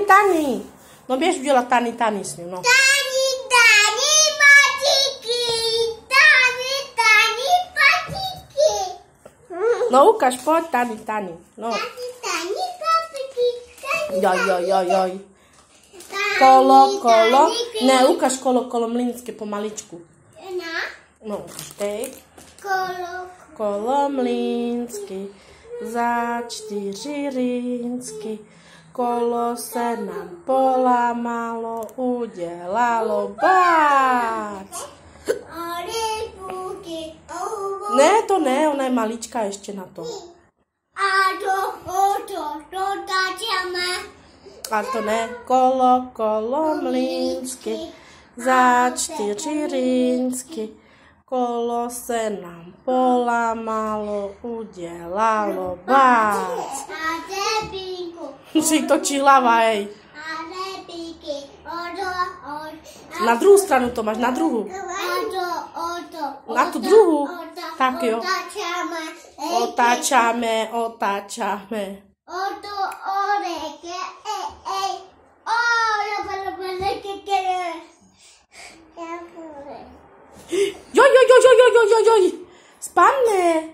Tani. No běž udělat Tani s ním, no. Tani, patiky. Tani, patiky. No ukaž, pojď, Tani. No. Tani, patiky. Joj. Kolo. Ne, ukaž kolo mlínské pomaličku. No, ukaž teď. Kolo mlínský, za 4 rýnsky. Kolo se nám polámalo, udělalo bác. Ne, to ne, ona je malička ještě na to. A to ne, kolo mlínsky, za 4 rýnsky. Kolo se nám polámalo, udělalo bác. Si točí hlava, hej. Na druhou stranu to máš, na druhou. Na tu druhou. Tak jo. Otáčame. Joj. Spadne.